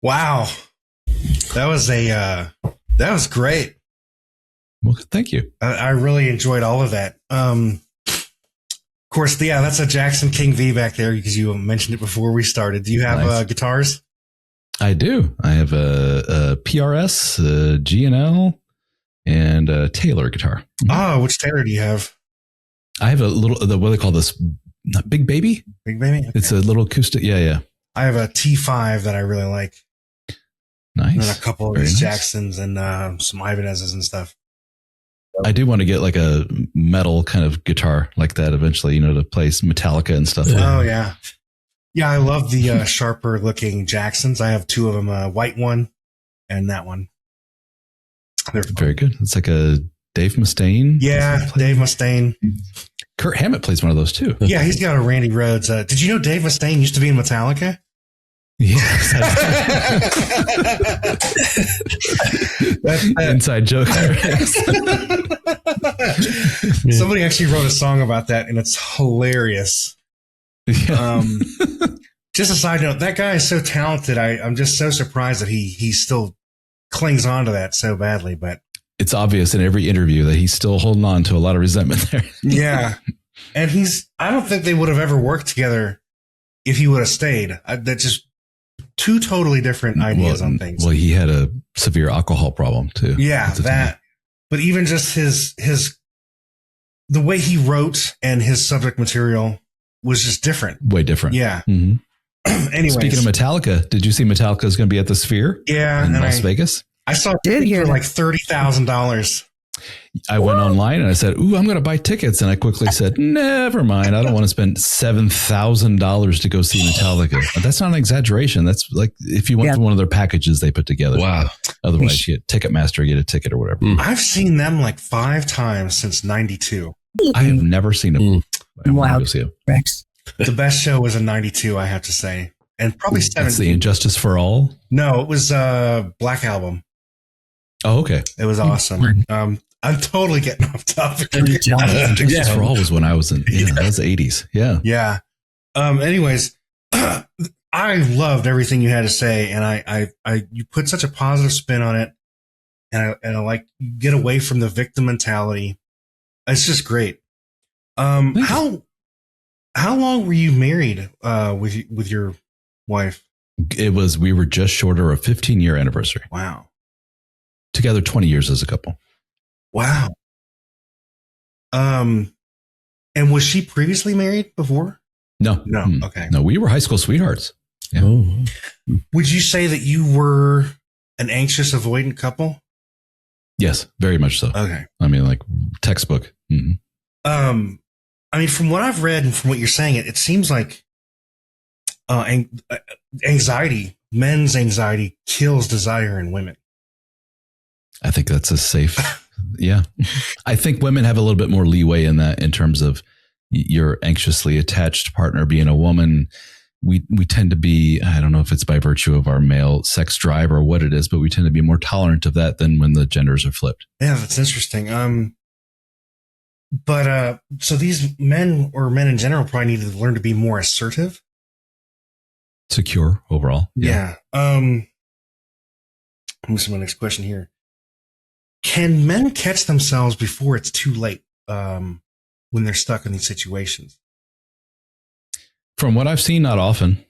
Wow. That was great. Well, thank you. I really enjoyed all of that. Of course, yeah, that's a Jackson King V back there because you mentioned it before we started. Do you have guitars? I do. I have a PRS, a G&L, and a Taylor guitar. Oh, which Taylor do you have? I have a little, what do they call this? Big Baby? Big Baby? Okay. It's a little acoustic. Yeah. I have a T5 that I really like. Nice. And then a couple of these Jacksons and some Ibanez's and stuff. I do want to get like a metal kind of guitar like that eventually, to play Metallica and stuff. Oh, yeah. Yeah, I love the sharper looking Jacksons. I have two of them, a white one and that one. They're very good. It's like a Dave Mustaine. Yeah, Dave Mustaine. Kurt Hammett plays one of those too. Yeah, he's got a Randy Rhoads. Did you know Dave Mustaine used to be in Metallica? Yes. Inside joke. Somebody actually wrote a song about that, and it's hilarious. Yeah. Just a side note, that guy is so talented. I'm just so surprised that he still clings on to that so badly. But it's obvious in every interview that he's still holding on to a lot of resentment there. Yeah. And I don't think they would have ever worked together if he would have stayed. That's just two totally different ideas on things. Well, he had a severe alcohol problem too. Yeah, that. But even just the way he wrote and his subject material was just different. Way different. Yeah. Mm-hmm. Anyways. Speaking of Metallica, did you see Metallica is going to be at the Sphere? Yeah. In Las Vegas? I saw it for like $30,000. I went online and I said, "Ooh, I'm going to buy tickets." And I quickly said, "Never mind. I don't want to spend $7,000 to go see Metallica." That's not an exaggeration. That's like if you went to one of their packages they put together. Wow. Otherwise, you get Ticketmaster, get a ticket or whatever. I've seen them like 5 times since '92. I have never seen them. Wow. Rex. The best show was in '92, I have to say, and probably 17. That's the Injustice for All. No, it was Black Album. Oh, okay. It was awesome. I'm totally getting off topic. Injustice for All was when I was in that was the 80s. Yeah. Yeah. Anyways, I loved everything you had to say, and you put such a positive spin on it, and I like you get away from the victim mentality. It's just great. How long were you married with your wife? We were just short of a 15-year anniversary. Wow. Together 20 years as a couple. Wow. And was she previously married before? No. Okay. No, we were high school sweethearts. Yeah. Oh. Would you say that you were an anxious, avoidant couple? Yes, very much so. Okay. I mean, like textbook. Mm-hmm. I mean, from what I've read and from what you're saying, it seems like men's anxiety kills desire in women. I think that's a safe. Yeah. I think women have a little bit more leeway in that in terms of your anxiously attached partner being a woman. We tend to be, I don't know if it's by virtue of our male sex drive or what it is, but we tend to be more tolerant of that than when the genders are flipped. Yeah, that's interesting. But so these men or men in general probably need to learn to be more assertive. Secure overall. Yeah. Let me see my next question here. Can men catch themselves before it's too late when they're stuck in these situations? From what I've seen, not often.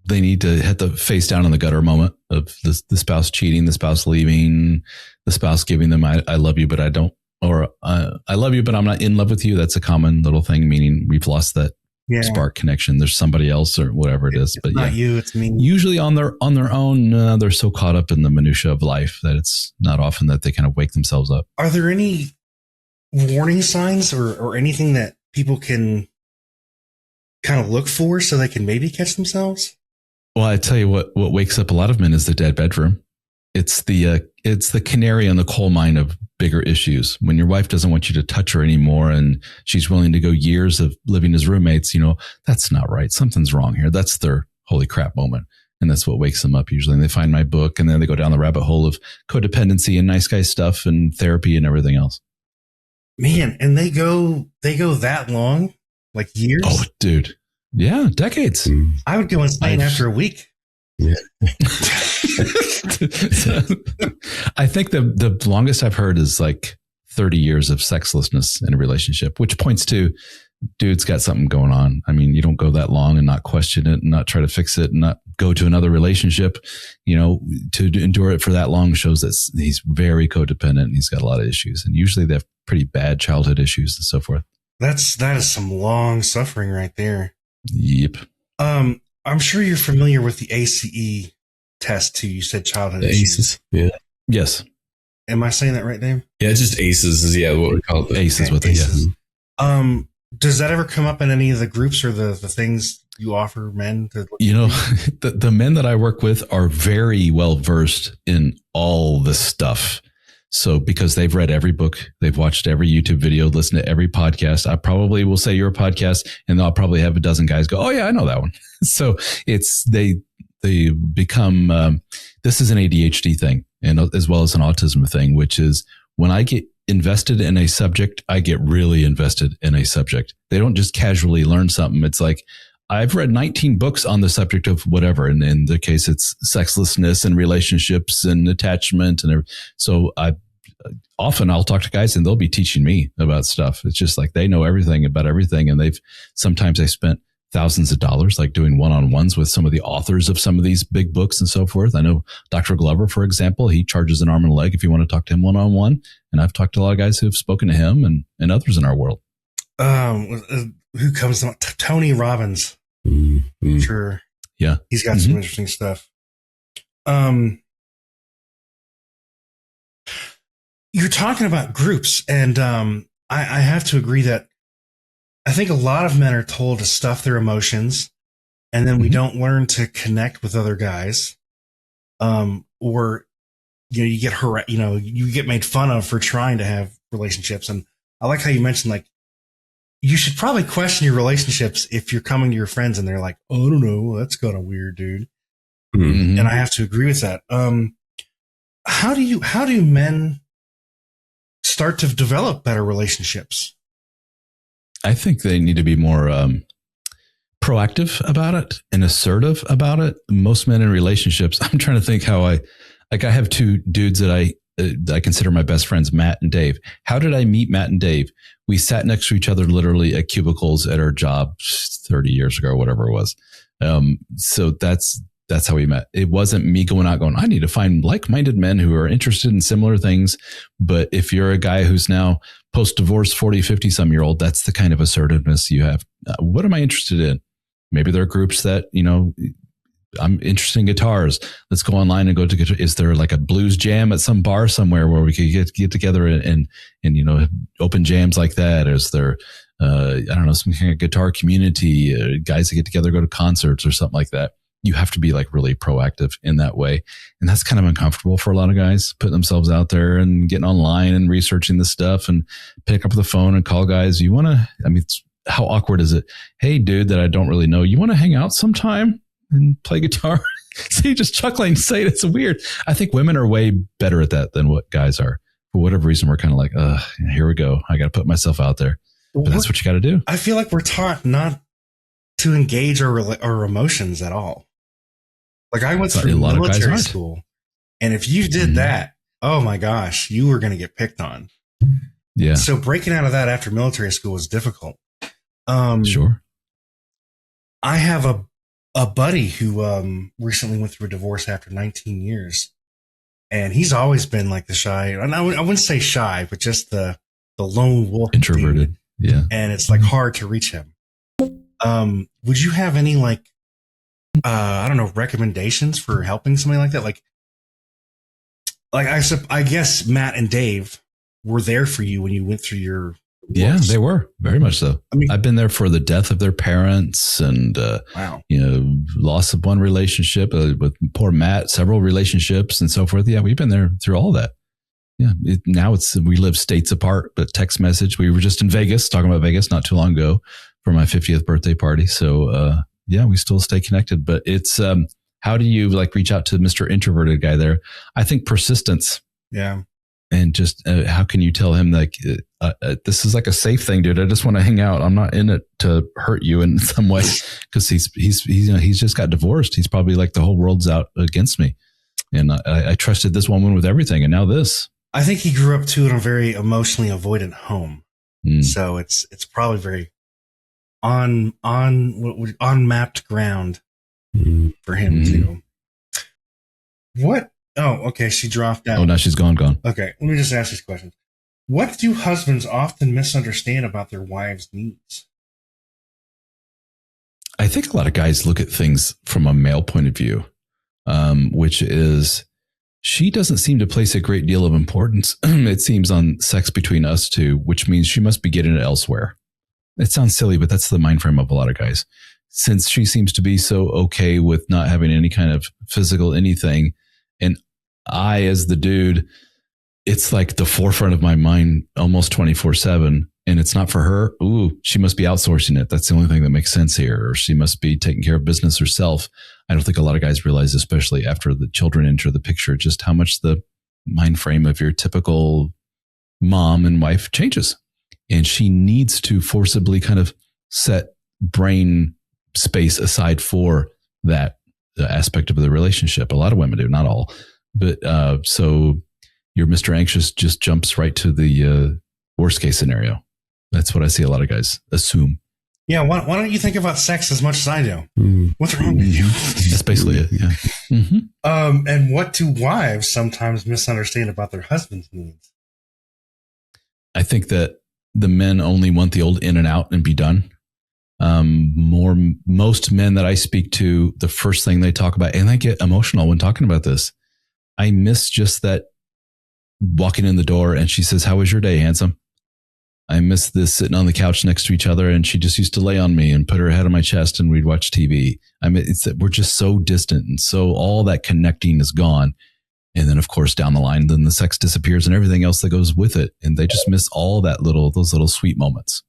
They need to hit the face down in the gutter moment of the spouse cheating, the spouse leaving, the spouse giving them, I love you, but I don't, or I love you, but I'm not in love with you. That's a common little thing, meaning we've lost that spark connection. There's somebody else or whatever it is. But not you, it's me. Usually on their own, they're so caught up in the minutia of life that it's not often that they kind of wake themselves up. Are there any warning signs or anything that people can kind of look for so they can maybe catch themselves? Well, I tell you what wakes up a lot of men is the dead bedroom. It's the canary in the coal mine of bigger issues. When your wife doesn't want you to touch her anymore and she's willing to go years of living as roommates, that's not right. Something's wrong here. That's their holy crap moment. And that's what wakes them up usually. And they find my book and then they go down the rabbit hole of codependency and nice guy stuff and therapy and everything else. Man, and they go that long? Like years? Oh, dude. Yeah, decades. I would go insane after a week. Yeah. I think the longest I've heard is like 30 years of sexlessness in a relationship, which points to dude's got something going on. I mean, you don't go that long and not question it and not try to fix it and not go to another relationship, to endure it for that long shows that he's very codependent and he's got a lot of issues. And usually they have pretty bad childhood issues and so forth. That is some long suffering right there. Yep. I'm sure you're familiar with the ACE test too. You said childhood the issues. ACEs. Yeah. Yes. Am I saying that right, Dave? Yeah, it's just ACEs is what we call it. ACEs with ACEs. Yeah. Does that ever come up in any of the groups or the things you offer men to? The men that I work with are very well versed in all this stuff. So because they've read every book, they've watched every YouTube video, listened to every podcast. I probably will say your podcast, and I'll probably have a dozen guys go, "Oh yeah, I know that one." So they become. This is an ADHD thing, and as well as an autism thing, which is when I get invested in a subject, I get really invested in a subject. They don't just casually learn something. It's like, I've read 19 books on the subject of whatever. And in the case, it's sexlessness and relationships and attachment. And so I'll talk to guys and they'll be teaching me about stuff. It's just like they know everything about everything. And sometimes they spent thousands of dollars, like doing one-on-ones with some of the authors of some of these big books and so forth. I know Dr. Glover, for example, he charges an arm and a leg if you want to talk to him one-on-one. And I've talked to a lot of guys who have spoken to him and others in our world. Who comes to Tony Robbins? Mm-hmm. Sure. Yeah. He's got some interesting stuff. You're talking about groups, and I have to agree that I think a lot of men are told to stuff their emotions, and then we don't learn to connect with other guys. Or you get you get made fun of for trying to have relationships. And I like how you mentioned, like, you should probably question your relationships if you're coming to your friends and they're like, "Oh, I don't know, that's kind of weird, dude." Mm-hmm. And I have to agree with that. How do men start to develop better relationships? I think they need to be more proactive about it and assertive about it. Most men in relationships, I'm trying to think how I have two dudes that I consider my best friends, Matt and Dave. How did I meet Matt and Dave? We sat next to each other literally at cubicles at our job 30 years ago, or whatever it was. So that's how we met. It wasn't me going out going, I need to find like-minded men who are interested in similar things. But if you're a guy who's now post-divorce, 40, 50-some-year-old, that's the kind of assertiveness you have. What am I interested in? Maybe there are groups that, I'm interested in guitars. Let's go online and go to guitar. Is there like a blues jam at some bar somewhere where we could get together and open jams like that? Is there, I don't know, some kind of guitar community, guys that get together, go to concerts or something like that? You have to be like really proactive in that way. And that's kind of uncomfortable for a lot of guys, putting themselves out there and getting online and researching this stuff and pick up the phone and call guys. How awkward is it? Hey, dude that I don't really know, you want to hang out sometime and play guitar? So you just chuckling, say it's weird. I think women are way better at that than what guys are. For whatever reason, we're kind of like, here we go. I got to put myself out there. But that's what you got to do. I feel like we're taught not to engage our emotions at all. Like, I went through military school, and if you did that, oh my gosh, you were going to get picked on. Yeah. So breaking out of that after military school was difficult. Sure. I have a buddy who recently went through a divorce after 19 years, and he's always been like the shy, and I wouldn't say shy, but just the lone wolf, introverted. dude. Yeah. And it's like hard to reach him. Would you have any I don't know, recommendations for helping somebody like that? Like I guess Matt and Dave were there for you when you went through your divorce. Yeah, they were very much so. I mean, I've been there for the death of their parents and, wow, loss of one relationship with poor Matt, several relationships and so forth. Yeah. We've been there through all that. Yeah. We live states apart, but text message. We were just in Vegas, talking about Vegas not too long ago for my 50th birthday party. So, yeah, we still stay connected, but it's, how do you reach out to Mr. Introverted guy there? I think persistence. Yeah. And just, how can you tell him this is like a safe thing, dude. I just want to hang out. I'm not in it to hurt you in some way. Cause he's just got divorced. He's probably like the whole world's out against me. And I trusted this woman with everything. And now this. I think he grew up too in a very emotionally avoidant home. So it's probably very on mapped ground for him too. What? Oh, okay. She dropped out. Oh, now she's gone. Okay. Let me just ask these questions. What do husbands often misunderstand about their wives' needs? I think a lot of guys look at things from a male point of view, which is she doesn't seem to place a great deal of importance, it seems, on sex between us two, which means she must be getting it elsewhere. It sounds silly, but that's the mind frame of a lot of guys. Since she seems to be so okay with not having any kind of physical anything, and I, as the dude, it's like the forefront of my mind almost 24/7, and it's not for her. Ooh, she must be outsourcing it. That's the only thing that makes sense here. Or she must be taking care of business herself. I don't think a lot of guys realize, especially after the children enter the picture, just how much the mind frame of your typical mom and wife changes. And she needs to forcibly kind of set brain space aside for that aspect of the relationship. A lot of women do, not all. But so your Mr. Anxious just jumps right to the worst case scenario. That's what I see a lot of guys assume. Yeah, why don't you think about sex as much as I do? What's wrong with you? That's basically it. Yeah. And what do wives sometimes misunderstand about their husband's needs? I think that the men only want the old in and out and be done. Most men that I speak to, the first thing they talk about, and I get emotional when talking about this, I miss just that walking in the door and she says, "How was your day, handsome?" I miss this sitting on the couch next to each other and she just used to lay on me and put her head on my chest and we'd watch TV. I mean, it's that we're just so distant, and so all that connecting is gone. And then, of course, down the line, then the sex disappears and everything else that goes with it. And they just miss all those little sweet moments.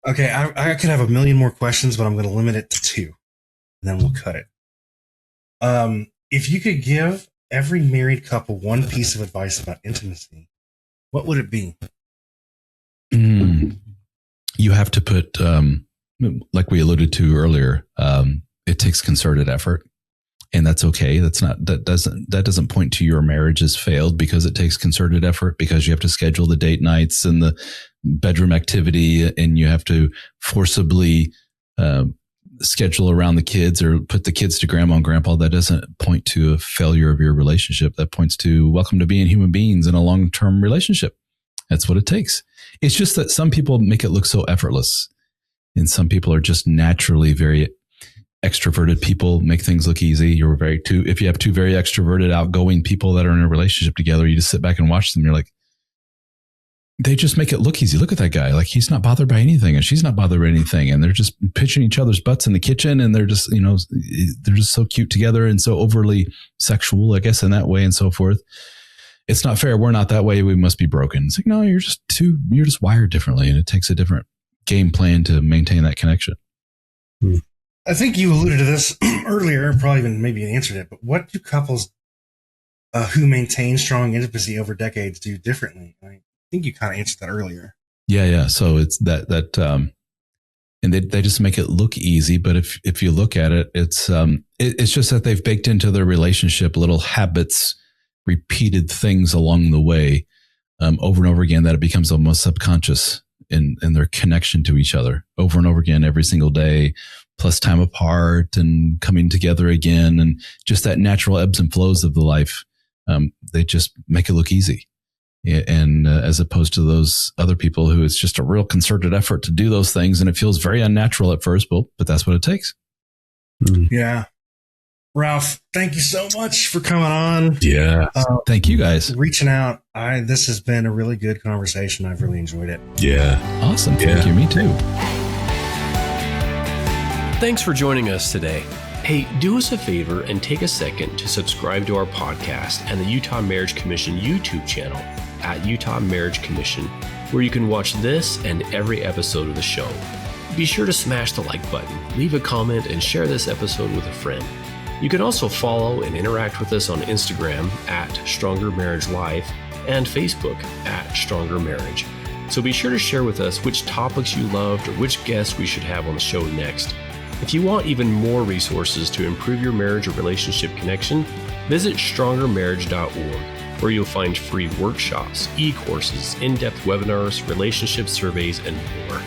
Okay, I could have a million more questions, but I'm going to limit it to 2, and then we'll cut it. If you could give every married couple one piece of advice about intimacy, what would it be? You have to put, like we alluded to earlier, it takes concerted effort. And that's okay. That doesn't point to your marriage as failed, because it takes concerted effort, because you have to schedule the date nights and the bedroom activity, and you have to forcibly schedule around the kids or put the kids to grandma and grandpa. That doesn't point to a failure of your relationship. That points to welcome to being human beings in a long-term relationship. That's what it takes. It's just that some people make it look so effortless, and some people are just naturally very extroverted people, make things look easy. If you have 2 very extroverted, outgoing people that are in a relationship together, you just sit back and watch them. You're like, they just make it look easy. Look at that guy. Like, he's not bothered by anything and she's not bothered by anything. And they're just pitching each other's butts in the kitchen. And they're just, they're just so cute together and so overly sexual, I guess, in that way and so forth. It's not fair. We're not that way. We must be broken. It's like, no, you're just wired differently. And it takes a different game plan to maintain that connection. I think you alluded to this earlier, probably even maybe answered it, but what do couples who maintain strong intimacy over decades do differently? I think you kind of answered that earlier. Yeah. So it's that and they just make it look easy. But if you look at it, it's just that they've baked into their relationship little habits, repeated things along the way, over and over again, that it becomes almost subconscious in their connection to each other over and over again every single day, plus time apart and coming together again, and just that natural ebbs and flows of the life. They just make it look easy. And as opposed to those other people who it's just a real concerted effort to do those things, and it feels very unnatural at first, but that's what it takes. Yeah. Ralph, thank you so much for coming on. Yeah. Thank you guys. Reaching out. This has been a really good conversation. I've really enjoyed it. Yeah. Awesome. Thank you. Me too. Thanks for joining us today. Hey, do us a favor and take a second to subscribe to our podcast and the Utah Marriage Commission YouTube channel at Utah Marriage Commission, where you can watch this and every episode of the show. Be sure to smash the like button, leave a comment, and share this episode with a friend. You can also follow and interact with us on Instagram at Stronger Marriage Life and Facebook at Stronger Marriage. So be sure to share with us which topics you loved or which guests we should have on the show next. If you want even more resources to improve your marriage or relationship connection, Visit strongermarriage.org, where you'll find free workshops, e-courses, in-depth webinars, relationship surveys, and more.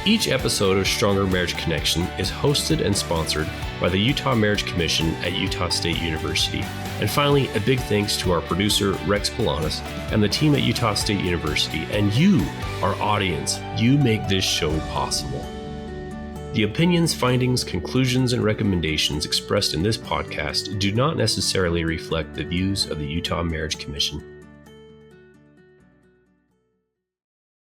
Each episode of Stronger Marriage Connection is hosted and sponsored by the Utah Marriage Commission at Utah State University. And finally, a big thanks to our producer, Rex Polanis, and the team at Utah State University, and you, our audience. You make this show possible. The opinions, findings, conclusions, and recommendations expressed in this podcast do not necessarily reflect the views of the Utah Marriage Commission.